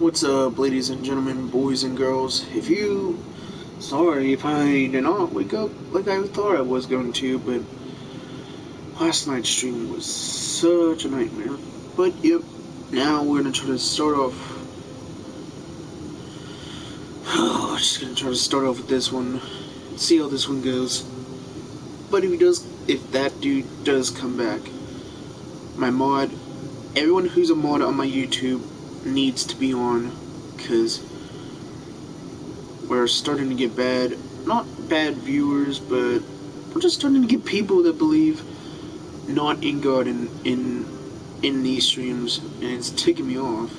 What's up, ladies and gentlemen, boys and girls? Sorry if I did not wake up like I thought I was going to, but last night's stream was such a nightmare. But yep, now we're gonna try to start off. Just gonna try to start off with this one, see how this one goes. But if that dude does come back, my mod, everyone who's a mod on my YouTube needs to be on, cause we're starting to get not bad viewers, but we're just starting to get people that believe not in God in these streams, and it's ticking me off.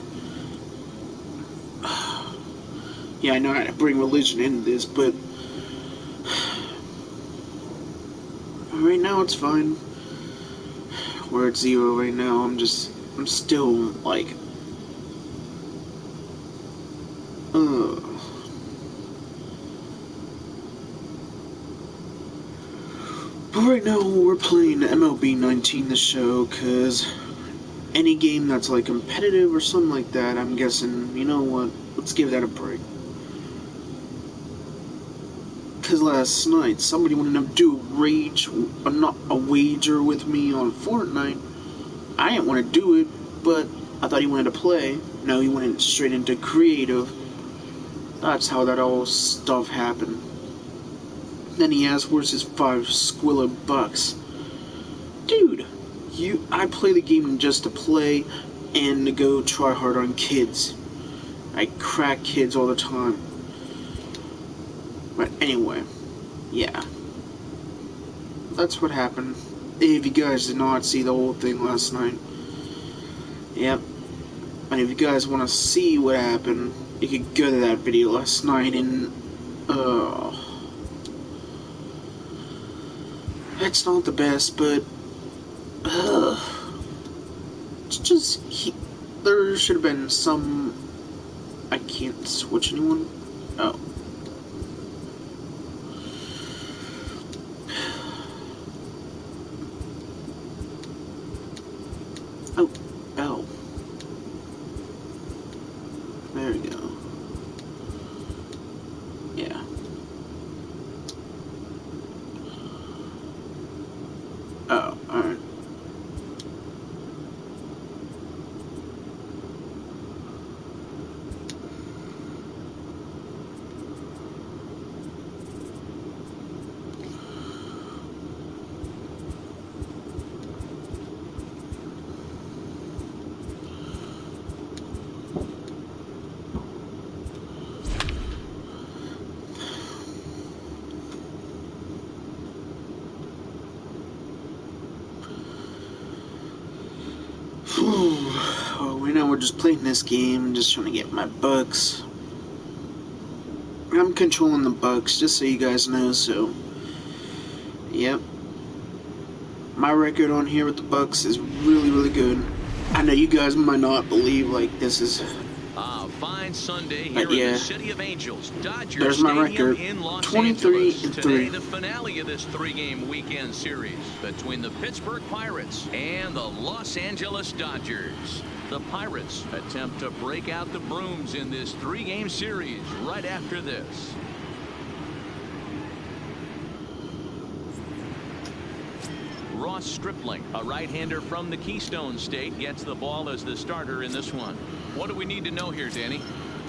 Yeah, I know how to bring religion into this, but right now it's fine. We're at 0 right now. I'm still like, But right now we're playing MLB 19 the show, cause any game that's like competitive or something like that, I'm guessing, you know what, let's give that a break. Cause last night somebody wanted to do a wager with me on Fortnite. I didn't want to do it, but I thought he wanted to play. No, he went straight into creative. That's how that all stuff happened. Then he asked, "Where's his $5 Dude, I play the game just to play and to go try hard on kids. I crack kids all the time. But anyway, yeah. That's what happened. If you guys did not see the whole thing last night. Yep. And if you guys want to see what happened, you could go to that video last night and, it's not the best, but, there should have been some, I can't switch anyone? Oh. Oh, bell. There we go. Yeah. Oh, alright. Oh, right now we're just playing this game, just trying to get my bucks. I'm controlling the bucks, just so you guys know, so... Yep. My record on here with the bucks is really, really good. I know you guys might not believe, like, this is... Fine Sunday here in the City of Angels. Dodger there's my Stadium record. in Los 23 Angeles. and 3. Today, the finale of this three-game weekend series between the Pittsburgh Pirates and the Los Angeles Dodgers. The Pirates attempt to break out the brooms in this three-game series right after this. Ross Stripling, a right-hander from the Keystone State, gets the ball as the starter in this one. What do we need to know here, Danny?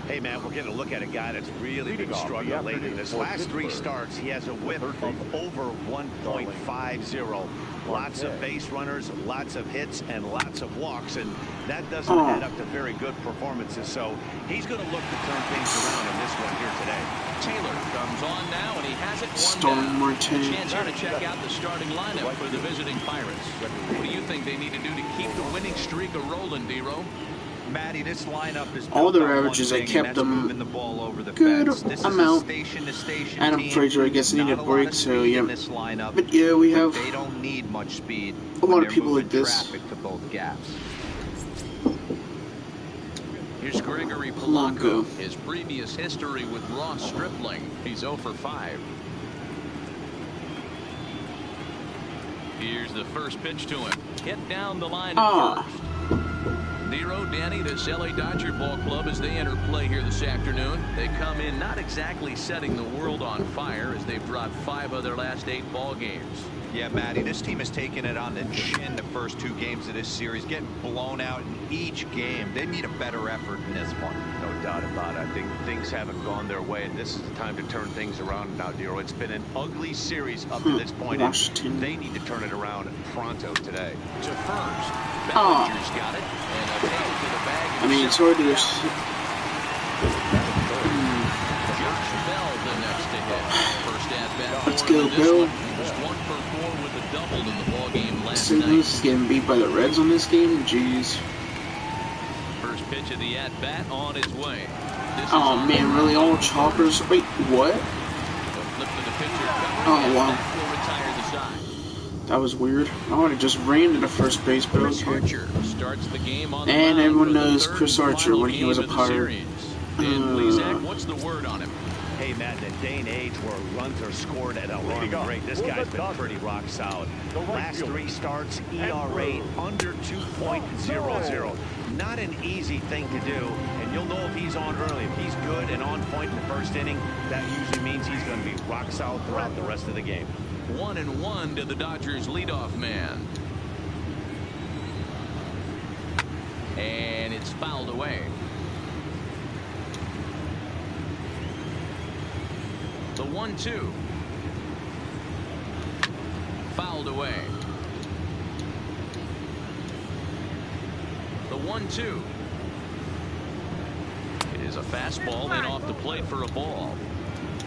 Hey, man, we're getting a look at a guy that's really been struggling lately. In his last three starts, he has a whip of over 1.50. Lots of base runners, lots of hits, and lots of walks, and that doesn't add up to very good performances. So he's going to look to turn things around in this one here today. Taylor comes on now, and he has it one down. A chance here to check out the starting lineup for the visiting Pirates. What do you think they need to do to keep the winning streak a-rolling, D-Row? Matty, this lineup is all their averages. I kept them good amount. Adam Frazier, I guess, needed a break, so yeah. But yeah, we have they don't need much speed a lot of people like this. To both gaps. Here's Gregory Polanco. His previous history with Ross Stripling. He's 0 for 5. Here's the first pitch to him. Hit down the line at first. Nero, Danny, this LA Dodger ball club as they enter play here this afternoon. They come in not exactly setting the world on fire as they've dropped 5 of their last 8 ball games. Yeah, Matty, this team has taken it on the chin the first 2 games of this series, getting blown out in each game. They need a better effort in this one. No doubt about it. I think things haven't gone their way, and this is the time to turn things around now, Nero. It's been an ugly series up to this point, and they need to turn it around pronto today. To first, Bellinger's got it, and a take to the bag. I mean, it's hard to just... Josh Bell the next to hit. First at bat. Let's go, Bill. Was 1 for 4 with a double in the ball game last St. night. Louis is getting beat by the Reds on this game? Jeez. First pitch of the at-bat on its way. Oh man, really? All choppers? Wait, what? Flip to the pitcher. Oh wow. Will retire the side. That was weird. I would have just ran to the first base, but Chris okay. Archer starts the game on the And mound everyone for the knows third Chris and Archer final when he was a game of the Pirate. series. Dan Plesac, what's the word on him? Hey, Matt, in a day and age where runs are scored at an alarming rate, this guy's been pretty rock solid. Last 3 starts, ERA under 2.00. Not an easy thing to do, and you'll know if he's on early. If he's good and on point in the first inning, that usually means he's going to be rock solid throughout the rest of the game. 1-1 to the Dodgers leadoff man. And it's fouled away. The 1-2. Fouled away. The 1-2. It is a fastball and off the plate for a ball.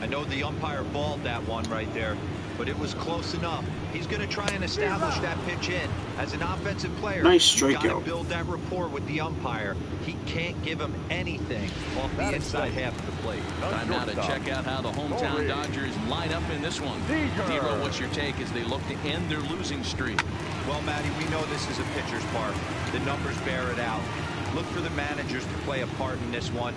I know the umpire balled that one right there, but it was close enough. He's going to try and establish that pitch in. As an offensive player, nice you've got to strikeout. build that rapport with the umpire. He can't give him anything off the inside half of the plate. Time now to check out how the hometown Dodgers line up in this one. Nero, what's your take as they look to end their losing streak? Well, Matty, we know this is a pitcher's park. The numbers bear it out. Look for the managers to play a part in this one.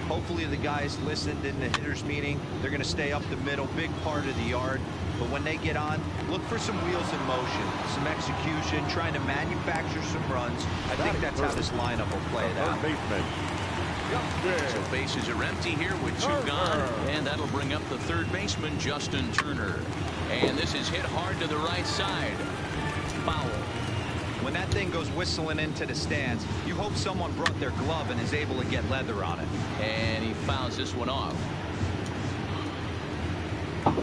Hopefully the guys listened in the hitters meeting. They're going to stay up the middle, big part of the yard. But when they get on, look for some wheels in motion, some execution, trying to manufacture some runs. I think that's how this lineup will play it out. So bases are empty here with 2 gone, and that'll bring up the third baseman, Justin Turner. And this is hit hard to the right side. Foul. When that thing goes whistling into the stands, you hope someone brought their glove and is able to get leather on it. And he fouls this one off.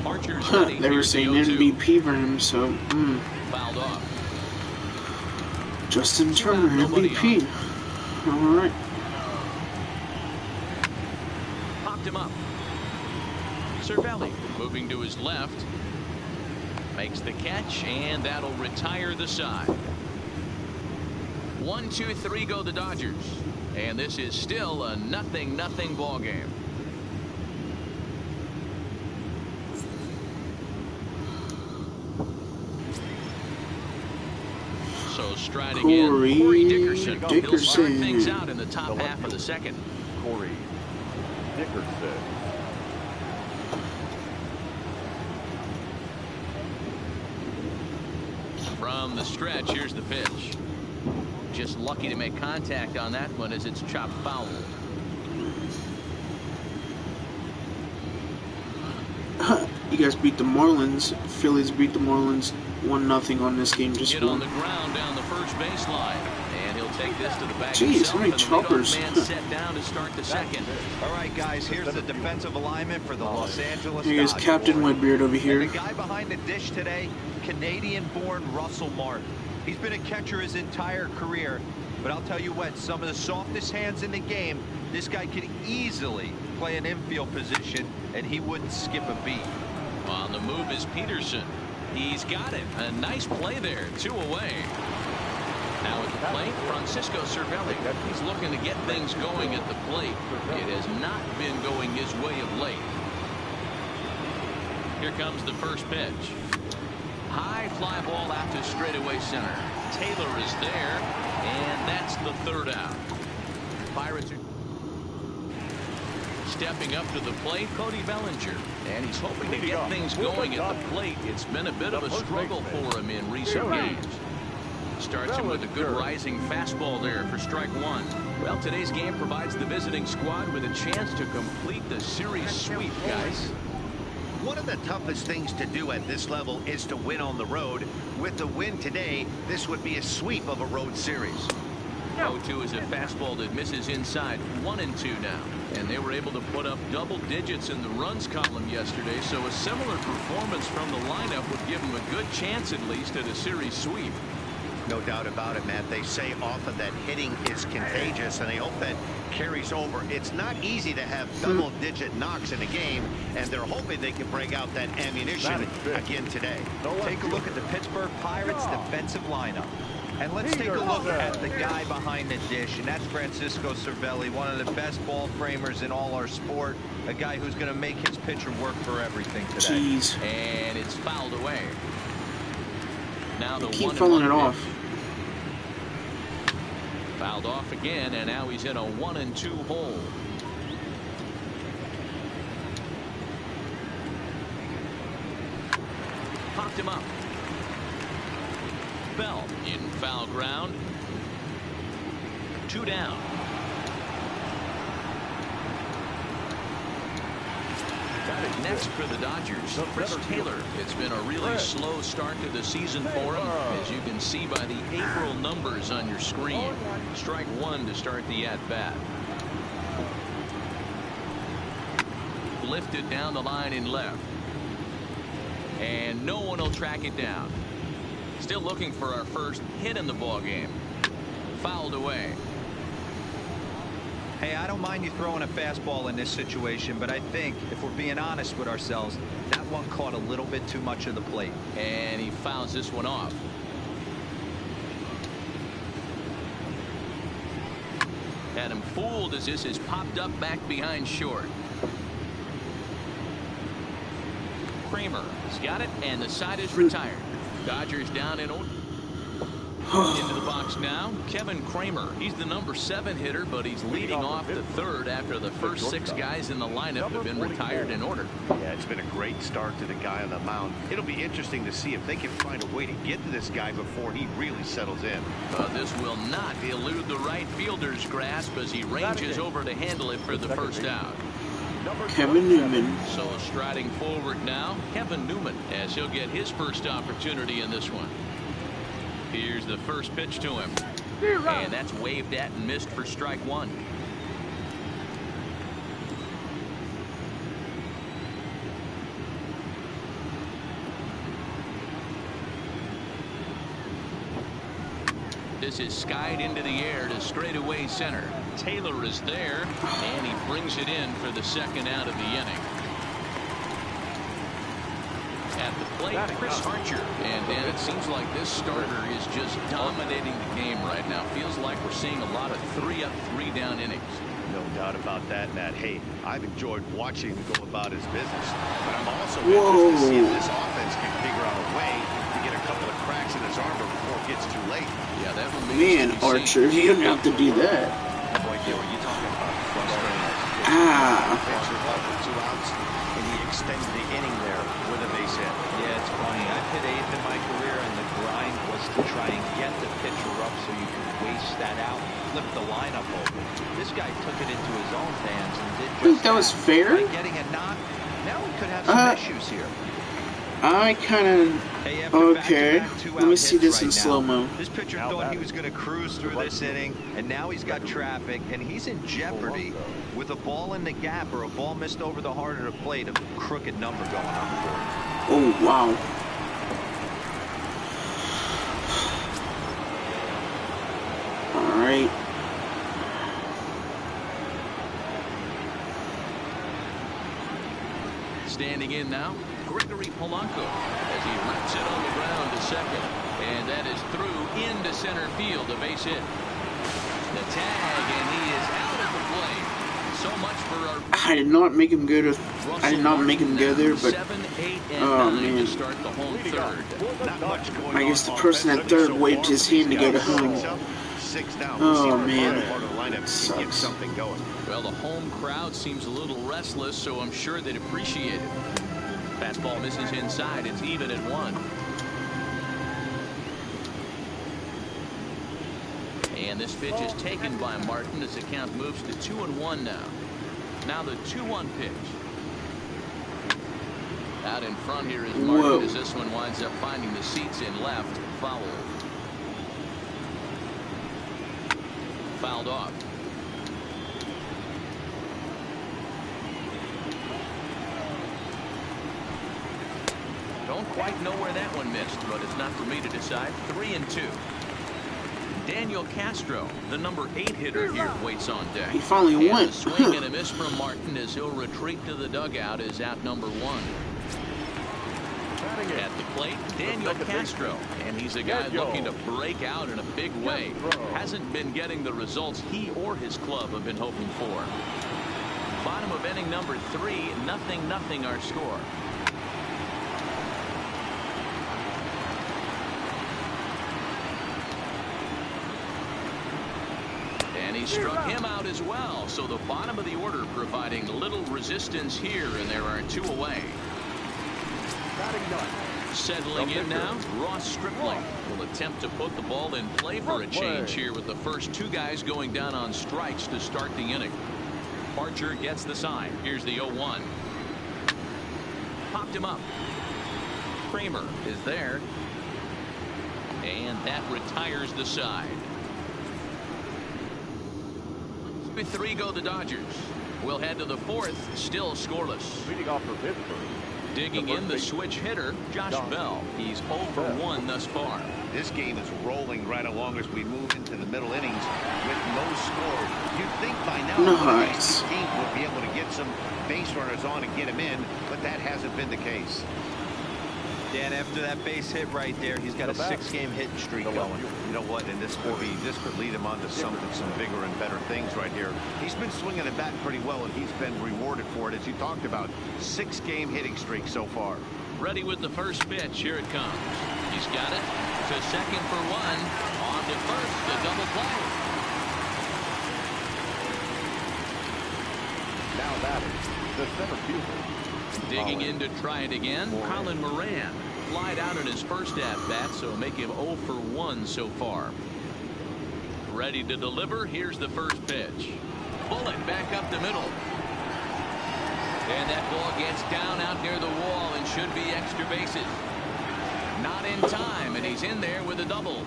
Archer's They were saying MVP for him, so fouled off. Justin Turner, MVP. All right. Popped him up. Cervelli moving to his left. Makes the catch, and that'll retire the side. 1, 2, 3 go the Dodgers. And this is still a 0-0 ball game. So striding in, Corey Dickerson. He'll start things out in the top half of the second. Corey Dickerson. From the stretch, here's the pitch. Just lucky to make contact on that one as it's chopped foul. You guys beat the Marlins. Phillies beat the Marlins 1-0 on this game. Just Get on the ground down the first baseline, and he'll take this to the back. Jeez, how many choppers? Man set down to start the second. All right, guys, here's the defensive alignment for the Los Angeles Here's Dodgers. Captain Whitebeard over here. And the guy behind the dish today, Canadian-born Russell Martin. He's been a catcher his entire career, but I'll tell you what, some of the softest hands in the game, this guy could easily play an infield position, and he wouldn't skip a beat. On the move is Peterson. He's got it. A nice play there. 2 away. Now at the plate, Francisco Cervelli. He's looking to get things going at the plate. It has not been going his way of late. Here comes the first pitch. High fly ball out to straightaway center. Taylor is there, and that's the 3rd out. Pirates are stepping up to the plate, Cody Bellinger, and he's hoping to get things going at the plate. It's been a bit of a struggle for him in recent games. Starts him with a good rising fastball there for strike one. Well, today's game provides the visiting squad with a chance to complete the series sweep, guys. One of the toughest things to do at this level is to win on the road. With the win today, this would be a sweep of a road series. 0-2 is a fastball that misses inside. 1-2 now. And they were able to put up double digits in the runs column yesterday, so a similar performance from the lineup would give them a good chance at least at a series sweep. No doubt about it, Matt. They say often that hitting is contagious, and they hope that carries over. It's not easy to have double-digit knocks in a game, and they're hoping they can break out that ammunition again today. Take a look at the Pittsburgh Pirates defensive lineup. And let's take a look at the guy behind the dish, and that's Francisco Cervelli, one of the best ball framers in all our sport, a guy who's going to make his pitcher work for everything today. Jeez. And it's fouled away. Now the keep fouling it off. Fouled off again, and now he's in a 1-2 hole. Popped him up. Bell in foul ground. 2 down. Next for the Dodgers, Chris Taylor. It's been a really slow start to the season for him, as you can see by the April numbers on your screen. Strike one to start the at-bat. Lifted down the line in left. And no one will track it down. Still looking for our first hit in the ballgame. Fouled away. Hey, I don't mind you throwing a fastball in this situation, but I think if we're being honest with ourselves, that one caught a little bit too much of the plate. And he fouls this one off. Had him fooled as this is popped up back behind short. Kramer has got it, and the side is retired. Dodgers down in order. Into the box now, Kevin Kramer. He's the number 7 hitter, but he's leading off the third after the first 6 guys in the lineup have been retired in order. Yeah, it's been a great start to the guy on the mound. It'll be interesting to see if they can find a way to get to this guy before he really settles in. This will not elude the right fielder's grasp as he ranges over to handle it for the first out. Kevin Newman. So striding forward now, Kevin Newman, as he'll get his first opportunity in this one. Here's the first pitch to him. And that's waved at and missed for strike one. This is skied into the air to straightaway center. Taylor is there, and he brings it in for the second out of the inning. At the plate, Chris Archer. And Dan, it seems like this starter is just dominating the game right now. Feels like we're seeing a lot of 3-up, 3-down innings. No doubt about that, Matt. Hey, I've enjoyed watching him go about his business, but I'm also interested to see if this offense can figure out a way to get a couple of cracks in his armor before it gets too late. Yeah, that would be Archer, you don't have to do that. Boy, you talking about frustrating. Pitcher up with 2 outs, and he extended the inning there with a base hit. Yeah, it's funny. I've hit 8th in my career, and the grind was to try and get the pitcher up so you could waste that out, flip the lineup over. This guy took it into his own hands and did just I think that was fair. by getting a knock. Now we could have some issues here. I kind of... Okay, let me see this in slow-mo. This pitcher thought he was going to cruise through this inning, and now he's got traffic, and he's in jeopardy with a ball in the gap or a ball missed over the heart of the plate, a crooked number going on the board. Oh, wow. All right. Standing in now, Gregory Polanco, as he rips it on the ground to second. And that is through into center field, a base hit. The tag, and he is out at the plate. So much for our... I did not make him go to... I did not make him go there, but... 7, 8, and Oh, 9 man. to start the home third. Not much going I guess the on person at third waved his hand to go to home. 6 down. Oh, man. Part of the lineup Sucks. can get something going. Well, the home crowd seems a little restless, so I'm sure they'd appreciate it. Fastball misses inside. It's even at 1. And this pitch is taken by Martin as the count moves to 2-1 now. Now the 2-1 pitch. Out in front here is Martin as this one winds up finding the seats in left. Foul. Fouled off. Don't quite know where that one missed, but it's not for me to decide. 3-2. Daniel Castro, the number 8 hitter here, waits on deck. He finally went. A swing and a miss from Martin as he'll retreat to the dugout is out number 1. At the plate, Daniel Castro, and he's a guy looking to break out in a big way. Hasn't been getting the results he or his club have been hoping for. Bottom of inning number 3, 0-0 our score. And he struck him out as well. So the bottom of the order providing little resistance here, and there are 2 away. Settling in now, Ross Stripling will attempt to put the ball in play for a change here with the first 2 guys going down on strikes to start the inning. Archer gets the sign. Here's the 0-1. Popped him up. Kramer is there. And that retires the side. 3 go the Dodgers. We'll head to the 4th, still scoreless. Leading off for Pittsburgh. Digging in the switch hitter, Josh Bell. He's 0 for 1 thus far. This game is rolling right along as we move into the middle innings with no score. You'd think by now Nice. the team would be able to get some base runners on and get them in, but that hasn't been the case. Dan, after that base hit right there, he's got a 6-game hitting streak going. You know what? And this could lead him on to some bigger and better things right here. He's been swinging the bat pretty well, and he's been rewarded for it, as you talked about. 6-game hitting streak so far. Ready with the first pitch. Here it comes. He's got it to second for 1. On to first. The double play. Now batting, the center fielder. Digging in to try it again, Colin Moran. Flied out in his first at-bat, so make him 0 for 1 so far. Ready to deliver. Here's the first pitch. Bullet back up the middle. And that ball gets down out near the wall and should be extra bases. Not in time, and he's in there with a double.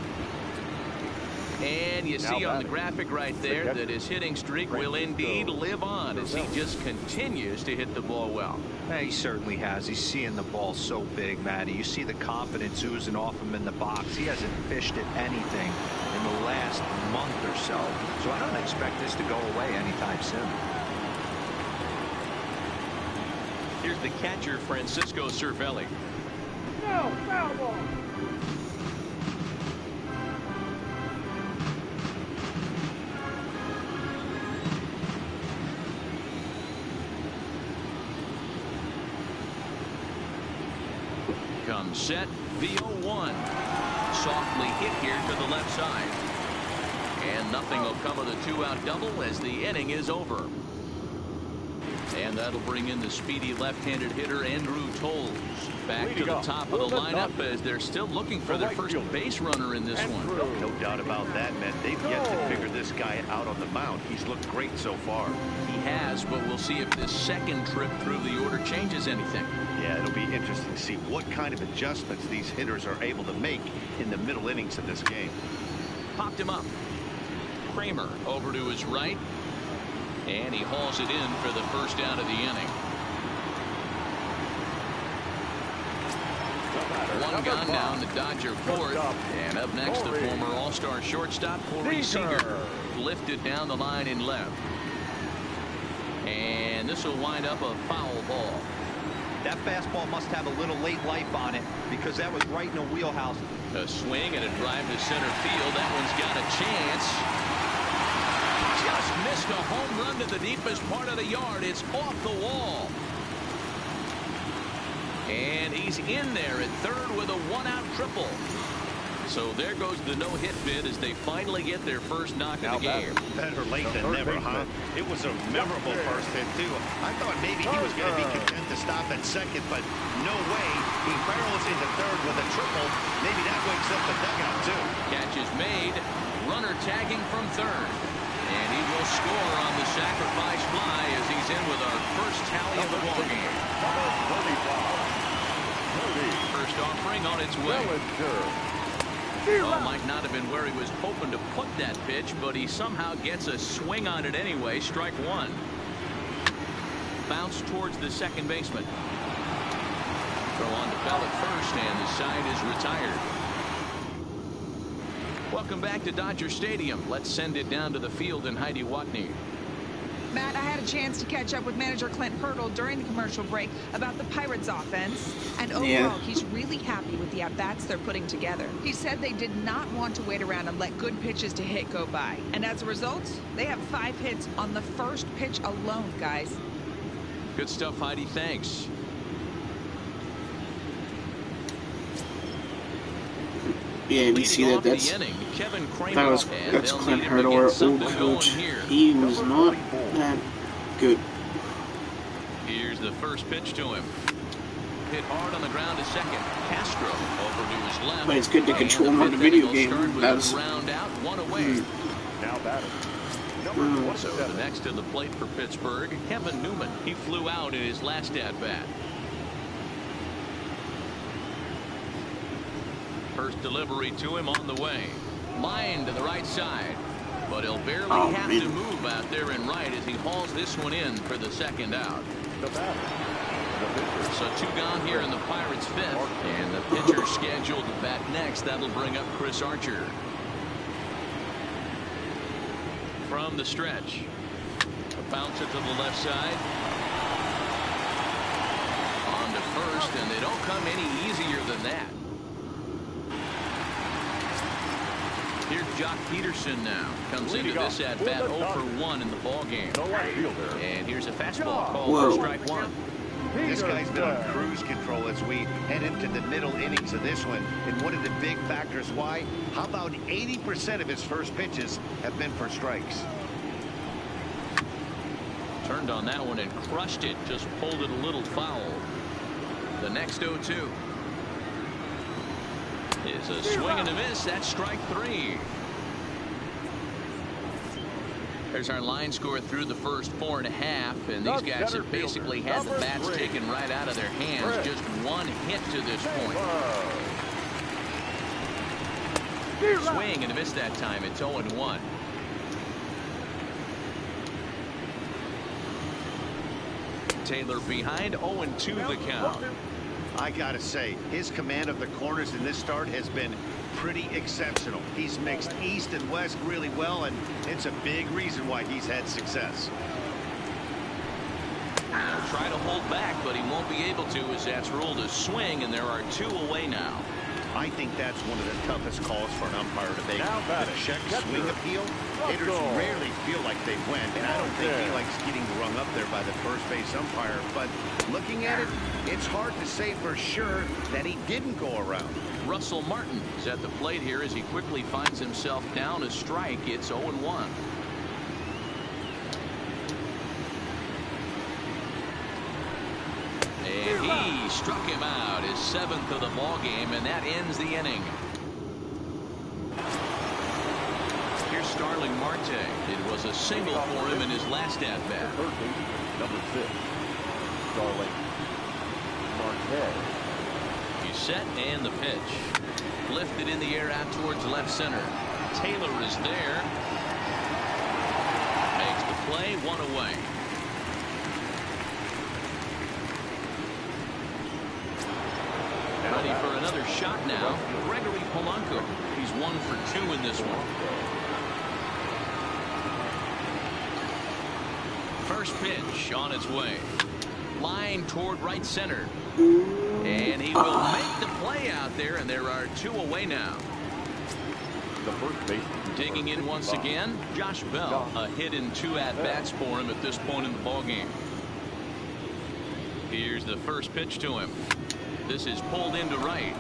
And you see on the graphic right there that his hitting streak will indeed live on as he just continues to hit the ball well. He certainly has. He's seeing the ball so big, Matty. You see the confidence oozing off him in the box. He hasn't fished at anything in the last month or so. So I don't expect this to go away anytime soon. Here's the catcher, Francisco Cervelli. No, foul ball. Comes set, the 0-1. Softly hit here to the left side. And nothing will come of the 2-out double as the inning is over. And that'll bring in the speedy left-handed hitter Andrew Tolles back to the top of the lineup as they're still looking for their first base runner in this one. No doubt about that, man. They've yet to figure this guy out on the mound. He's looked great so far. He has, but we'll see if this second trip through the order changes anything. Yeah, it'll be interesting to see what kind of adjustments these hitters are able to make in the middle innings of this game. Popped him up. Kramer over to his right. And he hauls it in for the first out of the inning. One gone now in the Dodger 4th. And up next, the former All-Star shortstop, Corey Seager, lifted down the line in left. And this will wind up a foul ball. That fastball must have a little late life on it because that was right in the wheelhouse. A swing and a drive to center field. That one's got a chance. Just missed a home run to the deepest part of the yard. It's off the wall. And he's in there at third with a 1-out triple. So there goes the no-hit bid as they finally get their first knock of the game. Better late than never, huh? It was a memorable first hit, too. I thought maybe he was going to be content to stop at second, but no way. He barrels into third with a triple. Maybe that wakes up the dugout, too. Catch is made. runner tagging from third. And he will score on the sacrifice fly as he's in with our first tally of the ball game. First offering on its way. Well, might not have been where he was hoping to put that pitch, but he somehow gets a swing on it anyway. Strike one. Bounce towards the second baseman. Throw on to Bell at first, and the side is retired. Welcome back to Dodger Stadium. Let's send it down to the field in Heidi Watney. Matt, I had a chance to catch up with manager Clint Hurdle during the commercial break about the Pirates offense. And overall, he's really happy with the at-bats they're putting together. He said they did not want to wait around and let good pitches to hit go by. And as a result, they have 5 hits on the first pitch alone, guys. Good stuff, Heidi. Thanks. Yeah, we see that. That's Clint Hurdle, our old coach. He was not that good. Here's the first pitch to him. Hit hard on the ground to second. Castro over to his left. But it's good to control him on the video game. That's round out, one away. Now batting. So the next to the plate for Pittsburgh, Kevin Newman. He flew out in his last at bat. First delivery to him on the way. Line to the right side. But he'll barely have to move out there in right as he hauls this one in for the second out. So 2 gone here in the Pirates' 5th. And the pitcher scheduled to bat next. That'll bring up Chris Archer. From the stretch. A bouncer to the left side. On to first, and they don't come any easier than that. Here's Jock Peterson now. Comes into this at-bat 0 for 1 in the ballgame. And here's a fastball call for strike one. This guy's been on cruise control as we head into the middle innings of this one. And one of the big factors why, how about 80% of his first pitches have been for strikes? Turned on that one and crushed it. Just pulled it a little foul. The next 0-2. Is a swing and a miss. That's strike 3. There's our line score through the first 4.5, and these guys have basically had the bats taken right out of their hands. Just 1 hit to this point. Swing and a miss that time. It's 0-1. Taylor behind, 0-2 the count. I gotta say, his command of the corners in this start has been pretty exceptional. He's mixed east and west really well, and it's a big reason why he's had success. He'll try to hold back, but he won't be able to as that's ruled a swing, and there are 2 away now. I think that's one of the toughest calls for an umpire to make. The check swing appeal, hitters rarely feel like they went, and I don't think he likes getting rung up there by the first base umpire. But looking at it, it's hard to say for sure that he didn't go around. Russell Martin is at the plate here as he quickly finds himself down a strike. It's 0-1. And he struck him out, his 7th of the ball game, and that ends the inning. Here's Starling Marte. It was a single for him in his last at-bat. Number 6, Starling Marte. He's set, and the pitch. Lifted in the air out towards left center. Taylor is there. Makes the play, 1 away. Ready for another shot now. Gregory Polanco. He's 1 for 2 in this one. First pitch on its way. Line toward right center. And he will make the play out there, and there are 2 away now. The first base. Digging in once again, Josh Bell. A hit in 2 at-bats for him at this point in the ballgame. Here's the first pitch to him. This is pulled into right.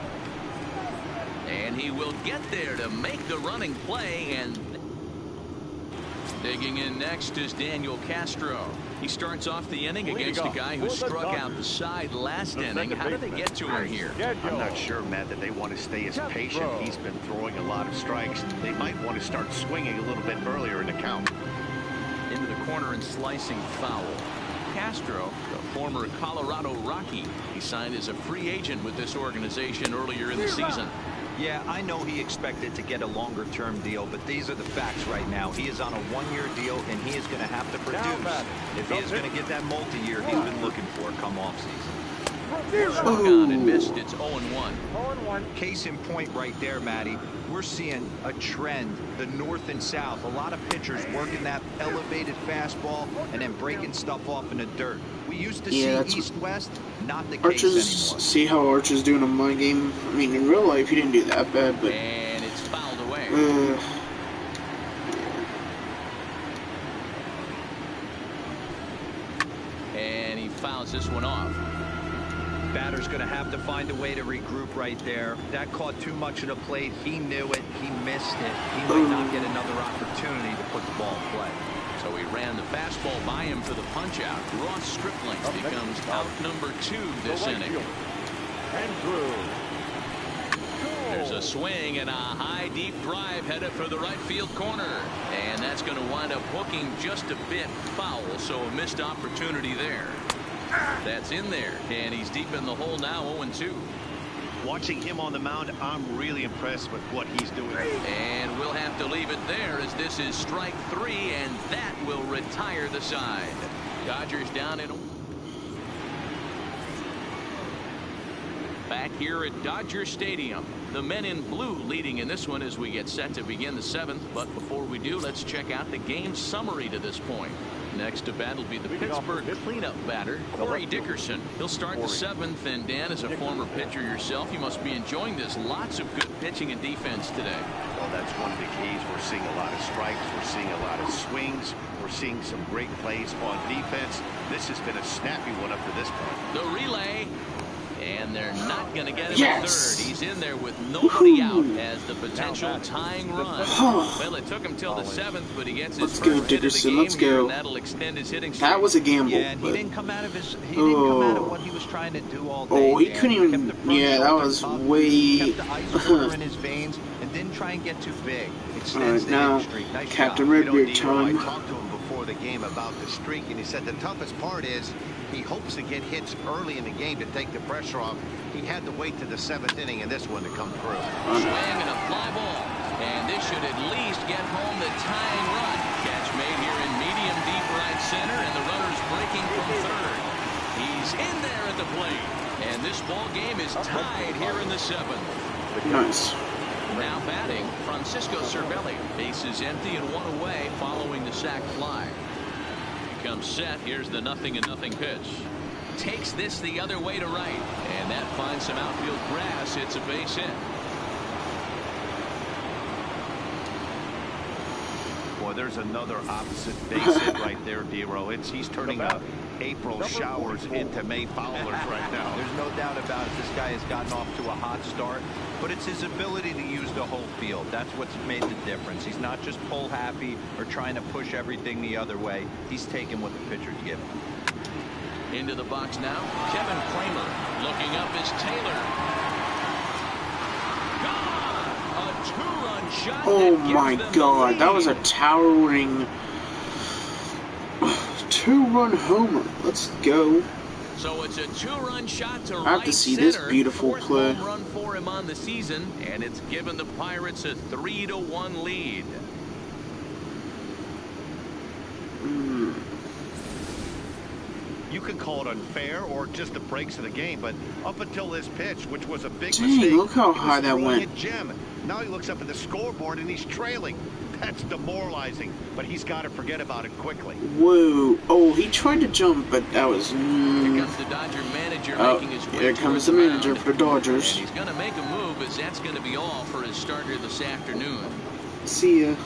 And he will get there to make the running play, and Digging in next is Daniel Castro. He starts off the inning against a guy who struck out the side last inning. How did they get to him here? I'm not sure, Matt, that they want to stay as patient. He's been throwing a lot of strikes. They might want to start swinging a little bit earlier in the count. Into the corner and slicing foul. Castro, the former Colorado Rocky. He signed as a free agent with this organization earlier in the season. Yeah, I know he expected to get a longer-term deal, but these are the facts right now. He is on a one-year deal, and he is going to have to produce if he is going to get that multi-year he's been looking for come offseason. Struck on and missed. It's 0-1. Case in point right there, Matty. We're seeing a trend, the north and south. A lot of pitchers working that elevated fastball and then breaking stuff off in the dirt. We used to see east-west, not the case anymore. See how Archer's doing in my game? I mean, in real life, he didn't do that bad, but... And it's fouled away. And he fouls this one off. Batter's going to have to find a way to regroup right there. That caught too much of the plate. He knew it. He missed it. He might not get another opportunity to put the ball in play. So he ran the fastball by him for the punch-out. Ross Stripling becomes out number 2 this inning. There's a swing and a high, deep drive headed for the right field corner. And that's going to wind up hooking just a bit foul, so a missed opportunity there. That's in there, and he's deep in the hole now, 0-2. Watching him on the mound, I'm really impressed with what he's doing. And we'll have to leave it there as this is strike 3, and that will retire the side. Dodgers down in. Back here at Dodger Stadium, the men in blue leading in this one as we get set to begin the 7th. But before we do, let's check out the game summary to this point. Next to bat will be the Pittsburgh cleanup batter, Corey Dickerson. He'll start the 7th, and Dan, as a former pitcher yourself, you must be enjoying this. Lots of good pitching and defense today. Well, that's one of the keys. We're seeing a lot of strikes. We're seeing a lot of swings. We're seeing some great plays on defense. This has been a snappy one up to this point. The relay. And they're not going to get him at third. He's in there with nobody out as the potential tying run. Well, it took him till the 7th, but he gets his first hit of the game here, and that'll extend his hitting streak. That was a gamble. Yeah, and he didn't come out of his. He didn't come out of what he was trying to do all day. Oh, he couldn't even. Yeah, that was way. Kept the ice in his veins and didn't try and get too big. Extends the hitting streak. Nice Captain job. Redbeard time. I talked to him before the game about the streak, and he said the toughest part is he hopes to get hits early in the game to take the pressure off. He had to wait to the 7th inning in this one to come through. Swing and a fly ball. And this should at least get home the tying run. Catch made here in medium deep right center, and the runner's breaking from third. He's in there at the plate. And this ball game is tied here in the 7th. Nice. Now batting, Francisco Cervelli. Bases empty and 1 away following the sac fly. Comes set. Here's the 0-0 pitch. Takes this the other way to right, and that finds some outfield grass. It's a base hit. Boy, there's another opposite base hit right there, Dero. He's turning April showers into May foulers right now. There's no doubt about it. This guy has gotten off to a hot start, but it's his ability to use the whole field. That's what's made the difference. He's not just pull happy or trying to push everything the other way. He's taking what the pitcher's giving him. Into the box now, Kevin Kramer. Looking up is Taylor. Gone! A 2-run shot. Oh my God, that was a towering 2-run homer. Let's go. So it's a 2-run shot to right center. I have to see this beautiful play. Home run for him on the season, and it's given the Pirates a 3-1 lead. You can call it unfair or just the breaks of the game, but up until this pitch, which was a big Dang, mistake, look how high that went. Gem. Now he looks up at the scoreboard and he's trailing. That's demoralizing, but he's got to forget about it quickly. Whoa. Oh, he tried to jump, but that was... Here comes the Dodger manager making his way. Here comes the manager for the Dodgers. And he's going to make a move, as that's going to be all for his starter this afternoon. See ya.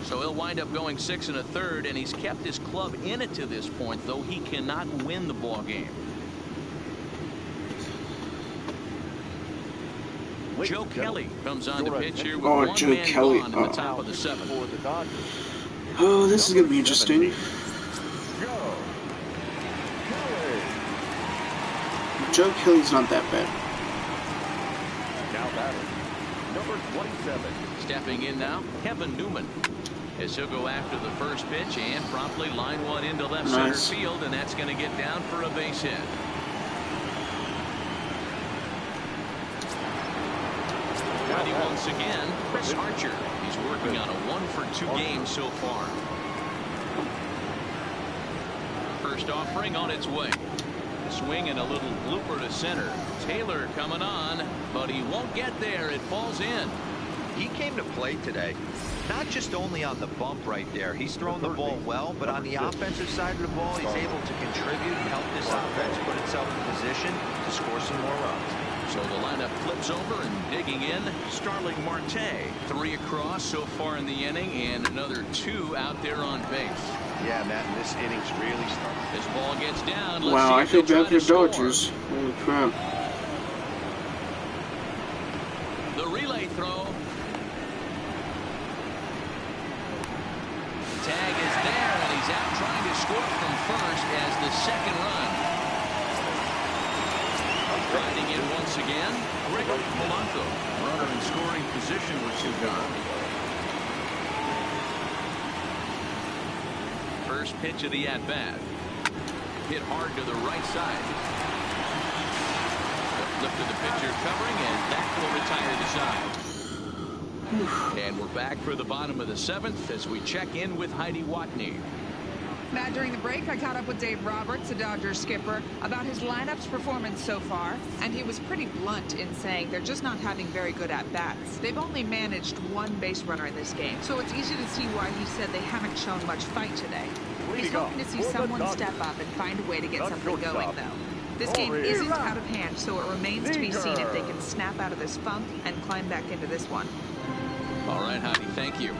So he'll wind up going 6 1/3, and he's kept his club in it to this point, though he cannot win the ball game. Joe Kelly comes on to pitch here with one man gone in the top of the 7th. Oh, this is going to be interesting. Joe Kelly's not that bad. Now batting, number 27. Stepping in now, Kevin Newman. As he'll go after the first pitch and promptly line one into left center field, and that's going to get down for a base hit. Ready once again, Chris Archer. He's working on a 1-for-2 game so far. First offering on its way. Swing and a little blooper to center. Taylor coming on, but he won't get there. It falls in. He came to play today, not just only on the bump right there. He's thrown the ball well, but on the offensive side of the ball, he's able to contribute and help this offense put itself in position to score some more runs. So the lineup flips over and digging in, Starling Marte. 3 across so far in the inning and another 2 out there on base. Yeah, Matt, and this inning's really starting. This ball gets down. Let's wow, see I if feel they bad try for to the score. Dodgers. Holy crap. The relay throw. Tag is there, and he's out trying to score from first as the second run. Riding in once again, Gregory Polanco. Runner in scoring position with 2 gone. First pitch of the at-bat. Hit hard to the right side. The flip to the pitcher covering, and that will retire the side. And we're back for the bottom of the 7th as we check in with Heidi Watney. Matt, during the break, I caught up with Dave Roberts, the Dodgers skipper, about his lineup's performance so far, and he was pretty blunt in saying they're just not having very good at-bats. They've only managed 1 base runner in this game, so it's easy to see why he said they haven't shown much fight today. He's hoping to see someone step up and find a way to get something going, though. This game isn't out of hand, so it remains to be seen if they can snap out of this funk and climb back into this one. All right, Heidi, thank you.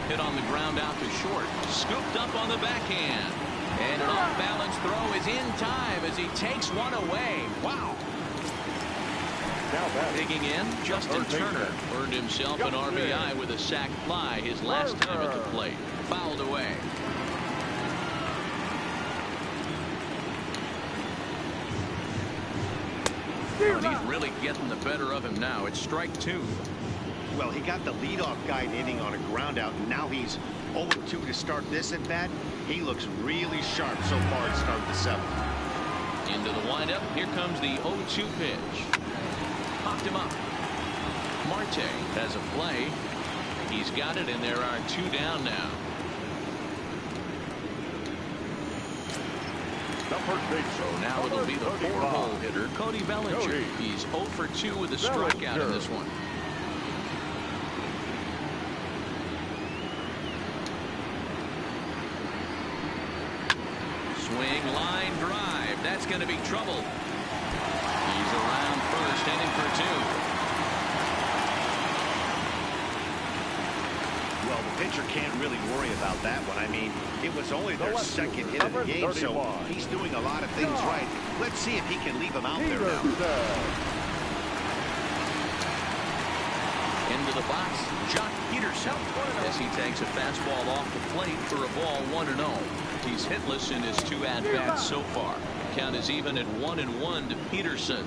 Hit on the ground out to short. Scooped up on the backhand. And an off-balance throw is in time as he takes one away. Wow. Digging in, Justin Turner earned himself an RBI with a sac fly his last time at the plate. Fouled away. He's really getting the better of him now. It's strike 2. Well, he got the leadoff guy inning on a ground out, and now he's 0-2 to start this at bat. He looks really sharp so far to start the 7th. Into the windup. Here comes the 0-2 pitch. Popped him up. Marte has a play. He's got it, and there are 2 down now. So now it'll be the 4-hole hitter, Cody Bellinger. He's 0-for-2 with a strikeout in this one. Swing, line drive. That's going to be trouble. He's around first, heading for 2. Well, the pitcher can't really worry about that one. I mean, it was only their second hit of the game, so he's doing a lot of things right. Let's see if he can leave him out there now. Into the box, Jock Peterson, as he takes a fastball off the plate for a ball 1-0. He's hitless in his 2 at-bats so far. Count is even at 1-1 to Peterson.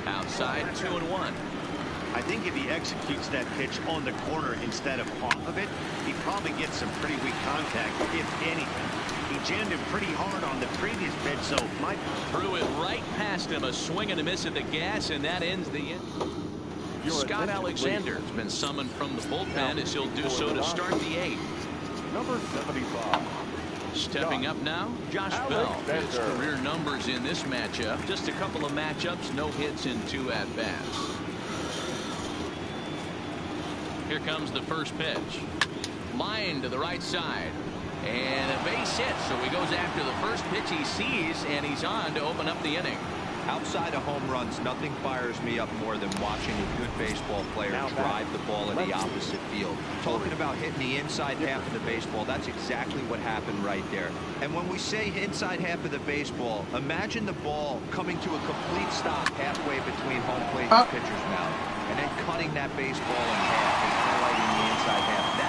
Outside, 2-1. I think if he executes that pitch on the corner instead of off of it, he probably gets some pretty weak contact, if anything. He jammed him pretty hard on the previous pitch, so Mike threw it right past him. A swing and a miss at the gas, and that ends the inning. Scott Alexander has been summoned from the bullpen as he'll do so to start the 8th. Number 75. Stepping up now, Josh Bell. His career numbers in this matchup. Just a couple of matchups, no hits in 2 at-bats. Here comes the first pitch. Line to the right side. And a base hit, so he goes after the first pitch he sees, and he's on to open up the inning. Outside of home runs, nothing fires me up more than watching a good baseball player drive the ball in the opposite field. Talking about hitting the inside half of the baseball, that's exactly what happened right there. And when we say inside half of the baseball, imagine the ball coming to a complete stop halfway between home plate and pitcher's mound, and then cutting that baseball in half and highlighting the inside half.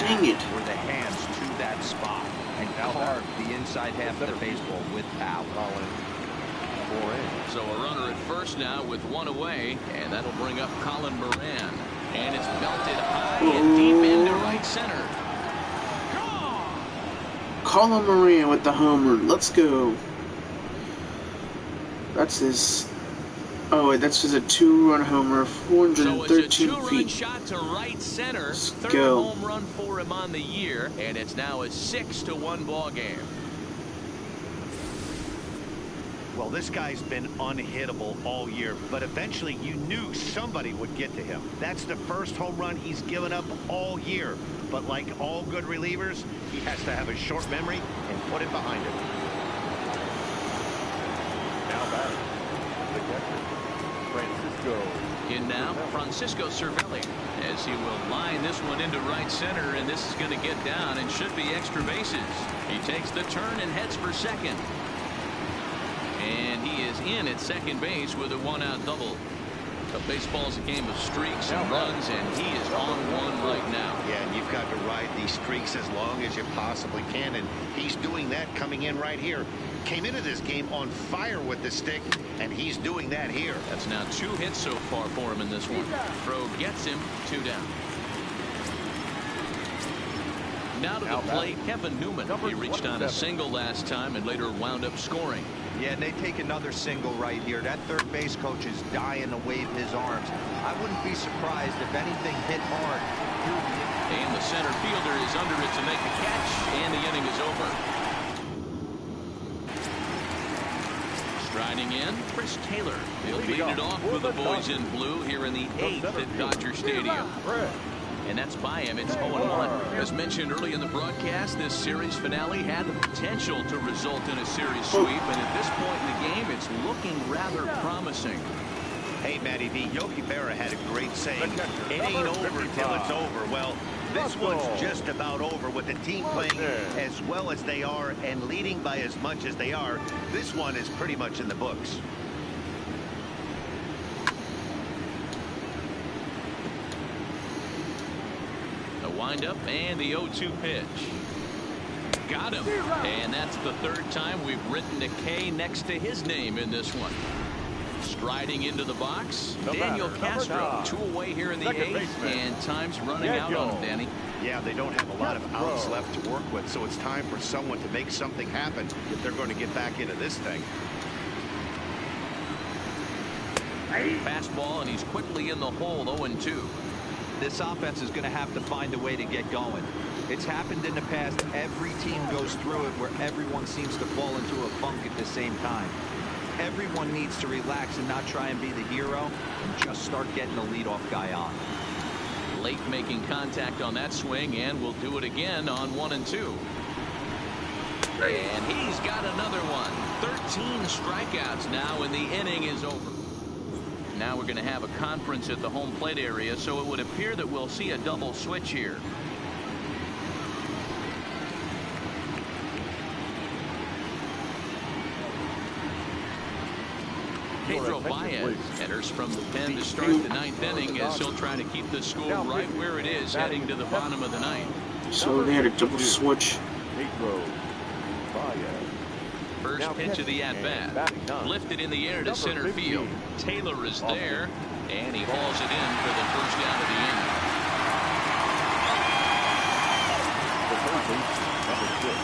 Dang it. were the hands to that spot and carved the inside half of the baseball with power. So a runner at first now with one away, and that'll bring up Colin Moran. And it's belted high and deep into right center. Colin Moran with the homer. Let's go. That's his. Oh, wait, that's just a 2-run homer, 413 so it's a 2-run feet. shot to right center. Let's Third go. home run for him on the year, and it's now a 6-1 ball game. Well, this guy's been unhittable all year, but eventually you knew somebody would get to him. That's the first home run he's given up all year. But like all good relievers, he has to have a short memory and put it behind him. Now batting, the catcher, Francisco. In now, Francisco Cervelli, as he will line this one into right center, and this is going to get down and should be extra bases. He takes the turn and heads for second. And he is in at second base with a 1-out double. But baseball's a game of streaks and runs, and he is on one right now. Yeah, and you've got to ride these streaks as long as you possibly can, and he's doing that coming in right here. Came into this game on fire with the stick, and he's doing that here. That's now 2 hits so far for him in this one. Throw gets him, 2 down. Now to the plate, Kevin Newman. He reached on a single last time and later wound up scoring. Yeah, and they take another single right here. That third base coach is dying to wave his arms. I wouldn't be surprised if anything hit hard. And the center fielder is under it to make the catch, and the inning is over. Striding in, Chris Taylor. He'll lead it off with the boys in blue here in the 8th at Dodger Stadium. And that's by him. It's 0-1. As mentioned early in the broadcast, this series finale had the potential to result in a series sweep, and at this point in the game, it's looking rather promising. Hey, Matty V, Yogi Berra had a great saying, it ain't over till it's over. Well, this one's just about over with the team playing as well as they are and leading by as much as they are. This one is pretty much in the books. Wind-up and the 0-2 pitch. Got him. And that's the 3rd time we've written a K next to his name in this one. Striding into the box, Daniel Castro. 2 away here in the 8th, and time's running out on him, Danny. Yeah, they don't have a lot of outs left to work with, so it's time for someone to make something happen if they're going to get back into this thing. Fastball, and he's quickly in the hole, 0-2. This offense is going to have to find a way to get going. It's happened in the past. Every team goes through it where everyone seems to fall into a funk at the same time. Everyone needs to relax and not try and be the hero and just start getting the leadoff guy on. Late making contact on that swing, and we'll do it again on 1-2. And he's got another one. 13 strikeouts now, and the inning is over. Now we're going to have a conference at the home plate area, so it would appear that we'll see a double switch here. Pedro Baez enters from the pen to start the 9th inning as he'll try to keep the score right where it is heading to the bottom of the 9th. So they had a double switch. Pedro Baez. First pitch of the at-bat. Lifted in the air to center field. Taylor is there, and he hauls it in for the first out of the inning.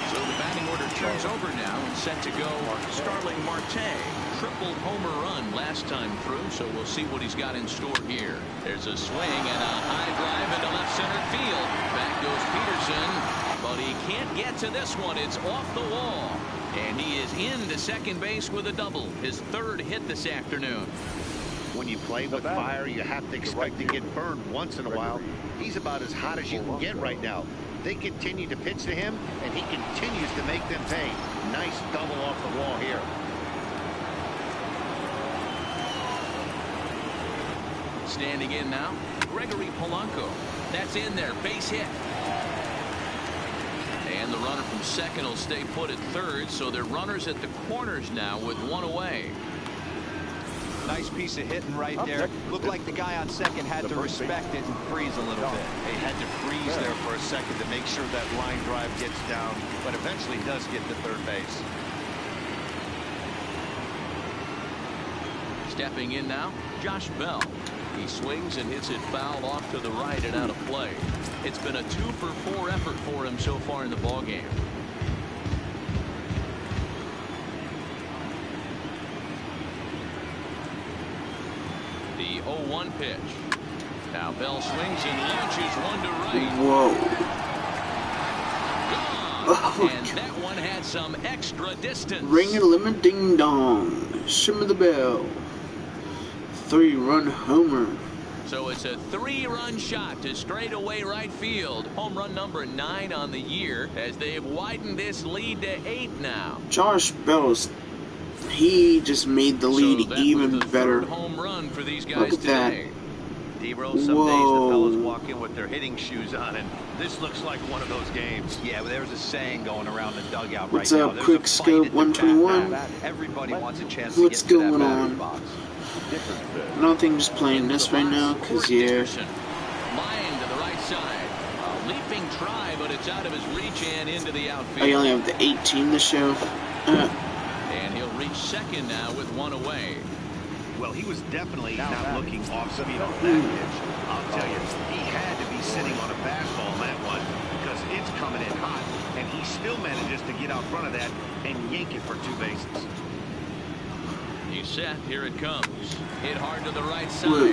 So the batting order turns over now and set to go Starling Marte. Triple homer run last time through, so we'll see what he's got in store here. There's a swing and a high drive into left center field. Back goes Peterson, but he can't get to this one. It's off the wall. And he is into second base with a double, his 3rd hit this afternoon. When you play with fire, you have to expect to get burned once in a while. He's about as hot as you can get right now. They continue to pitch to him, and he continues to make them pay. Nice double off the wall here. Standing in now, Gregory Polanco. That's in there, base hit. And the runner from second will stay put at 3rd, so they're runners at the corners now with 1 away. Nice piece of hitting right there. Looked like the guy on second had to respect it and freeze a little bit. He had to freeze there for a second to make sure that line drive gets down, but eventually does get to third base. Stepping in now, Josh Bell. He swings and hits it foul off to the right and out of play. It's been a 2-for-4 effort for him so far in the ballgame. The 0-1 pitch. Now Bell swings and launches one to right. Whoa. Gone. And that one had some extra distance. Ring a limit ding dong. Shimmer the bell. 3-run homer. So it's a 3-run shot to straightaway right field. Home run number 9 on the year as they have widened this lead to 8 now. Josh Bell's, he just made the lead even better. Home run for these guys Look at today. D-Roll, some days the fellas walk in with their hitting shoes on, and this looks like one of those games. Yeah, well, there's a saying going around the dugout What's right up, now. Quick Scope 121? Everybody wants a chance What's to get to going that on? box. I don't think I'm just playing this right now, because yeah. Line to the right side. A leaping try, but it's out of his reach and into the outfield. I only have the 18 to show. And he'll reach second now with one away. Well, he was definitely not looking off speed on that pitch. I'll tell you, he had to be sitting on a fastball on that one because it's coming in hot, and he still manages to get out front of that and yank it for 2 bases. He's set. Here it comes. Hit hard to the right side.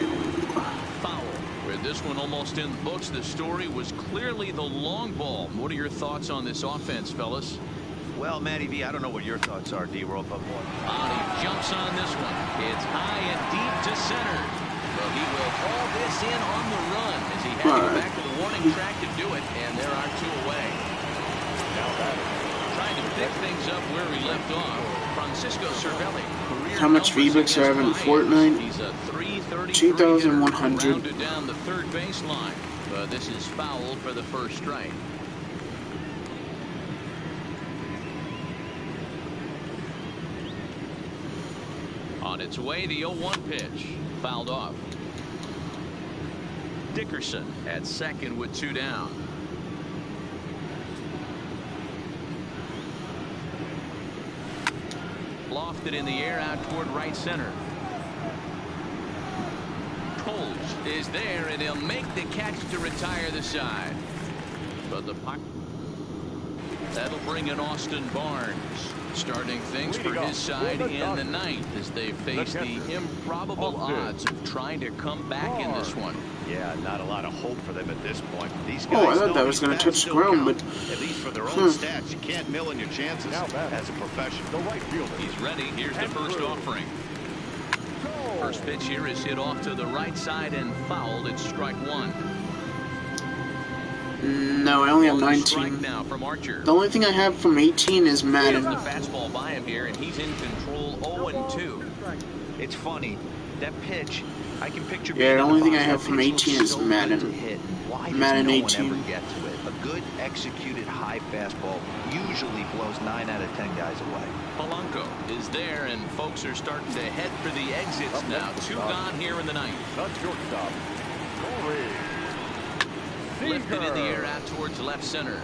Foul. With this one almost in the books, the story was clearly the long ball. What are your thoughts on this offense, fellas? Well, Matty V, I don't know what your thoughts are, D-Roll, but boy. He jumps on this one. It's high and deep to center. But he will haul this in on the run as he had to go back to the warning track to do it, and there are 2 away. Trying to pick things up where he left off. Francisco Cervelli. How much V-Bucks are having in Fortnite? He's a 333 2,100. rounded down the third baseline. But this is foul for the first strike. On its way, the 0-1 pitch. Fouled off. Dickerson at second with 2 down. Lofted in the air out toward right center. Coles is there, and he'll make the catch to retire the side. But the puck, that'll bring in Austin Barnes, starting things for his side in the 9th as they face the improbable odds of trying to come back in this one. Yeah, not a lot of hope for them at this point. These guys I thought that was going to touch the ground, but at least for their own stats, you can't mill in your chances as a professional. He's ready. Here's the first offering. First pitch here is hit off to the right side and fouled. It's strike 1. no, I only have Strike 19. now from Archer. The only thing I have from 18 is Here's Madden. the fastball by him here, and he's in control 0-2. It's funny. That pitch, I can picture. Yeah, the being only in thing I box. have That from pitch 18 looks is so good Madden. to hit. Why does Madden no 18. one ever get to it? A good executed high fastball usually blows 9 out of 10 guys away. Polanco is there, and folks are starting to head for the exits now. 2 gone here in the 9th. Lifted in the air out towards left center.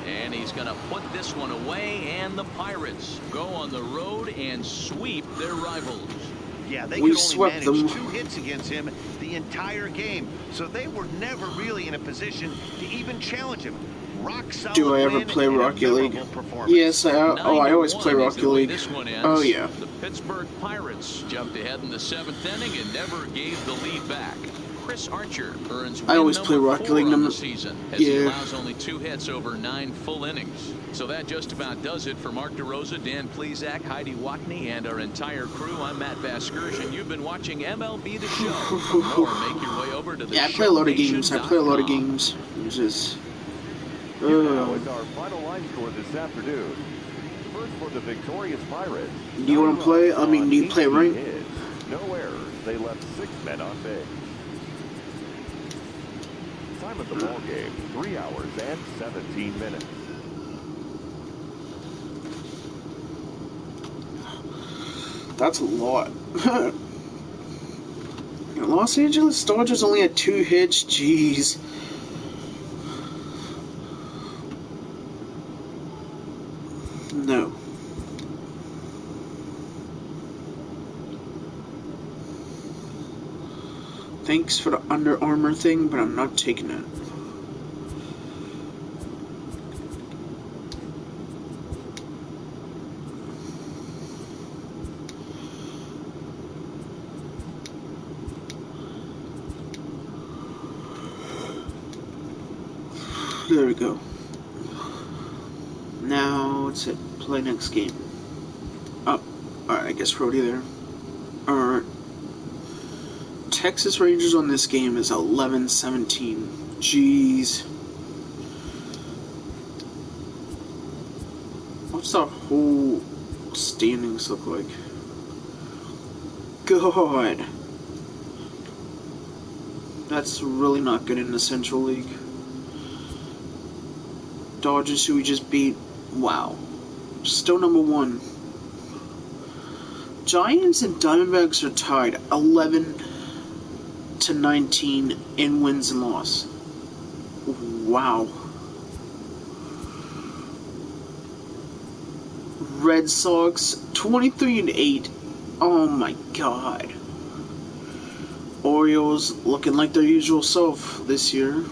And he's going to put this one away, and the Pirates go on the road and sweep their rivals. Yeah, they We could only swept manage them. 2 hits against him the entire game, so they were never really in a position to even challenge him. Rock solid. Do I ever win play and a Rocket League? memorable performance. Yes, I always 9-1 play is Rocket the way League. this one ends. Oh yeah. The Pittsburgh Pirates jumped ahead in the 7th inning and never gave the lead back. Chris Archer earns win I always play number Rocket 4 League on number. the season as he Yeah. allows only 2 hits over 9 full innings. So that just about does it for Mark DeRosa, Dan Plesac, Heidi Watney, and our entire crew. I'm Matt Vasgersian. You've been watching MLB The Show. For more, make your way over to the Yeah, I play a lot of games. I play a lot of games. It's just. Here now is our final line score this afternoon. First for the victorious Pirates. Do you want to play? I mean, do you play right? No errors. They left 6 men on base. Time of the ball game: 3 hours and 17 minutes. That's a lot. Los Angeles Dodgers only had 2 hits. Jeez. No. Thanks for the Under Armour thing, but I'm not taking it. There we go. Now it's it. Play next game. Oh, alright, I guess we're already there. Alright. Texas Rangers on this game is 11-17. Jeez. What's the whole standings look like? God. That's really not good in the Central League. Dodgers, who we just beat. Wow. Still number 1. Giants and Diamondbacks are tied 11-19 in wins and loss. Wow. Red Sox 23-8. Oh my God. Orioles looking like their usual self this year.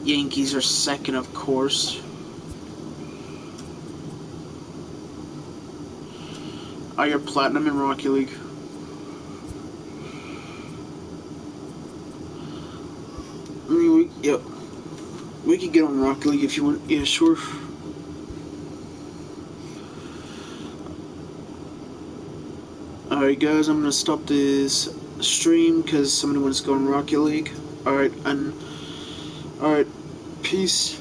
Yankees are second, of course. Oh, you're platinum in Rocky League. I mean, we could get on Rocky League if you want. Yeah, sure. Alright, guys, I'm gonna stop this stream because somebody wants to go on Rocky League. Alright, peace.